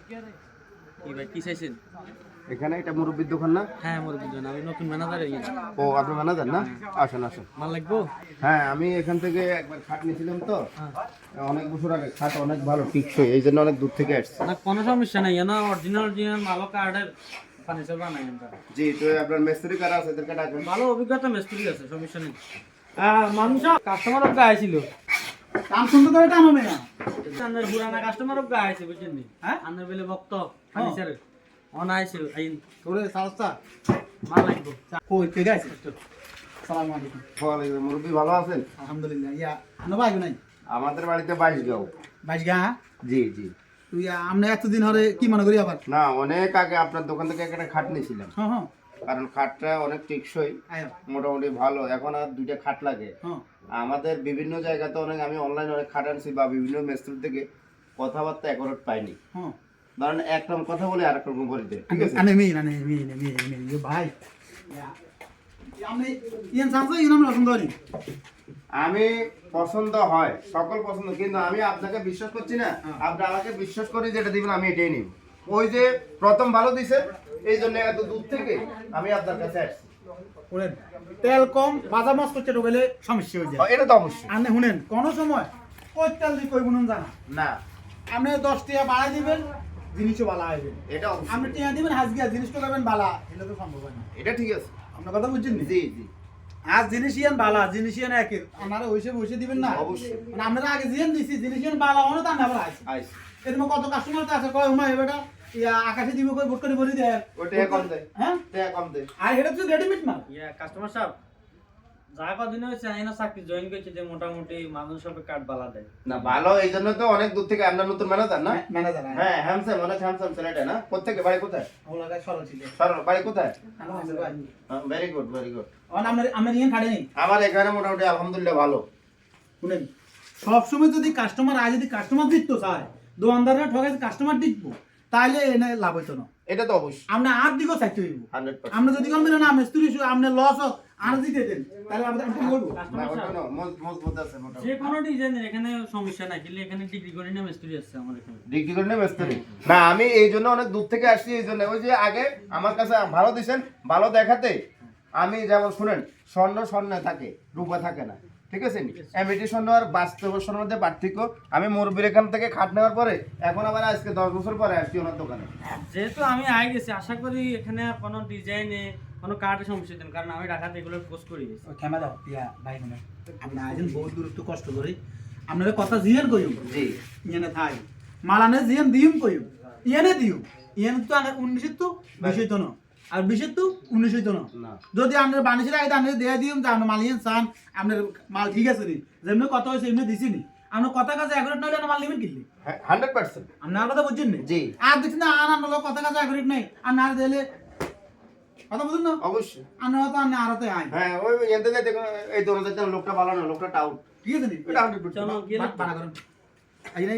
কি ভাই কি চাইছেন? এখানে এটা মুরব্বির দোকান না? হ্যাঁ মুরব্বির জন্য আমি নতুন ম্যানেজার এই। ও আপনি ম্যানেজার না? আসেন আসেন। মাল লাগবো? হ্যাঁ আমি এখান থেকে একবার খাট নিয়েছিলাম তো অনেক বছর আগে। খাট অনেক ভালো টিকসই, এই জন্য অনেক দূর থেকে আসছে। না কোনো সমস্যা নাই না, অরিজিনাল মালও কার্ডের ফার্নিচার বানাই আমরা। জি তো আপনার মিস্ত্রি কারা আছে এদেরকে ডাকেন। ভালো অভিজ্ঞতা মিস্ত্রি আছে, সমস্যা নেই। মানুষ কাস্টমার অজ্ঞা আইছিল, কাম শুনতে তো এটা হবে না। আপনার পুরানা কাস্টমার অজ্ঞা আইছে বুঝছেন নি? হ্যাঁ আপনার বেলে ভক্ত ফার্নিচার অন আইছিল আইন তোরে সারস্তা মাল লাগবো। কই কে গাইছে? সালাম আলাইকুম। ওয়ালাইকুম। মুরব্বি ভালো আছেন? আলহামদুলিল্লাহ। ইয়া আনো ভাই নাই? আমাদের বাড়িতে 22 গাও। 22 গা? জি জি। তুই আমনে এতদিন হরে কি মনে করি আবার? না অনেক আগে আপনার দোকান থেকে একটা খাট নিয়েছিলাম, হ্যাঁ হ্যাঁ কারণ খাটটা অনেক টেকসই, আয়ো মোটামুটি ভালো। এখন আর দুইটা খাট লাগে। হ্যাঁ আমাদের বিভিন্ন জায়গাতে অনেক, আমি অনলাইনে অনেক খাট আনছি বা বিভিন্ন মিস্ত্রি থেকে কথাবার্তা একরট পাইনি। হ্যাঁ ধরেন একরকম কথা বলে আর একরকম করে দেয়, ঠিক আছে? আনে মি ভাই আমনে ইয়ান সানসা ইনাম সুন্দরী আমি পছন্দ হয়, সকল পছন্দ, কিন্তু আমি আপনাকে বিশ্বাস করছি না। আপনি আমাকে বিশ্বাস করে যেটা দিবেন আমি এটাই নিব। ওই যে প্রথম ভালো দিছে, এই জন্য এত দূর থেকে আমি আপনার কাছে আসছি। শুনেন তেল কম বাজা মাছ করতে ঢোকালে সমস্যা হয়ে যায়। এটা তো অবশ্যই। আনে শুনেন কোনো সময় কই তেল দি কই বুনুন জানা না আপনি 10 টাকা বাড়াই দিবেন, জিনিসও বালা আইবে। এটা অবশ্যই। আপনি টাকা দিবেন হাজগিয়া জিনিস তো পাবেন বালা, এটা তো সম্ভব হয় না। এটা ঠিক আছে। আপনার কথা বুঝছেন নি? জি জি আজ জিনিস ইয়ান বালা জিনিস ইয়ান একের আপনারা ওইসে দিবেন না অবশ্যই। মানে আপনারা আগে জিয়ান দিছি জিনিস ইয়ান বালা হনো তা না আবার আইছে আইস এরকম কত কাস্টমার তো আছে কয় হুমা এবারে ইয়া আকাশে দিব কই বুট করে বলি দেয় ওটা কম দেয়। হ্যাঁ টাকা কম দেয়। আর এটা তো রেডিমেড মাল। ইয়া কাস্টমার সাহেব যা কদিন হয়েছে আইনা চাকরি জয়েন করেছে যে মোটামুটি মানুষ সবে কার্ড বালা দেয় না ভালো, এই জন্য তো অনেক দূর থেকে। আপনার নতুন ম্যানেজার না? ম্যানেজার হ্যাঁ হ্যামসাম, অনেক হ্যামসাম ছেলেটা না? কোথেকে, বাড়ি কোথায়? ওলাগায় সরল ছিল সরল, বাড়ি কোথায়? আলহামদুলিল্লাহ ভাই very good very good. On আমরা ইয়ান খাড়ে নেই আমার এখানে মোটামুটি আলহামদুলিল্লাহ ভালো। শুনেন সব সময় যদি কাস্টমার আয় যদি কাস্টমার দিত চায় দোকানদাররা ঠকাই কাস্টমার দিত তাইলে এনে লাভ হইতো না। এটা তো অবশ্যই আমরা আর দিকে চাইতে হইব। 100%। আমরা যদি কম না মিস্ত্রি আপনি লস হোক আর দিতে দেন তাহলে আমরা কি করব? না কাস্টমার ওটা সাহেব না, মজবুত আছে মোটামুটি। যে কোনো ডিজাইনের এখানে সমস্যা নাই, কিন্তু এখানে ডিগ্রি করে না মিস্ত্রি আছে আমার এখানে। ডিগ্রি করে নেই মিস্ত্রি না? আমি এই জন্য অনেক দূর থেকে আসছি, এই জন্য ওই যে আগে আমার কাছে ভালো দিছেন, ভালো দেখাতে। আমি যেমন শুনেন, স্বর্ণে থাকে, রূপা থাকে না, ঠিক আছে নি? এমএটি স্বর্ণ আর বাস্তব স্বর্ণের মধ্যে পার্থক্য। আমি মুরব্বির এখান থেকে খাট নেওয়ার পরে এখন আবার আজকে 10 বছর পরে আসছি ওনার দোকানে। যেহেতু আমি আই গেছি, আশা করি এখানে কোনো ডিজাইনে কোনো কার্ডের সমস্যা নেই, কারণ আমি ঢাকাতে এগুলো পোস্ট করে গেছি। ক্যামেরা দাও ইয়া ভাই না আপনি আইছেন বহুত দূর একটু কষ্ট করে আপনারা কথা জিয়ান কইও জি ইয়ানে থাই মালানে জিয়ান দিম কইও ইয়ানে দিও ইয়ানে তো আনে 19 তো 20 তো না আর 20 তো 19 তো না। না যদি আপনার বানিশের আইতে আপনি দেয়া দিম যে আপনি মালিয়ান চান আপনার মাল ঠিক আছে নি যেমনি কথা হইছে এমনি দিছি নি আপনি কথা কাছে এগারোট নইলে না মাল নিবেন কিনলে 100%। আপনার কথা বুঝছেন নি? জি আর দেখছেন না আর আনলো কথা কাছে এগারোট নাই আর না দিলে কথা বুঝুন না অবশ্যই। আনো তো আপনি আরতে আই হ্যাঁ ওই এনতে দেখো এই দোকানদার লোকটা ভালো না, লোকটা টাউট, ঠিক আছে নি? এটা 100%। চলো গিয়ে বাড়া করেন আই নাই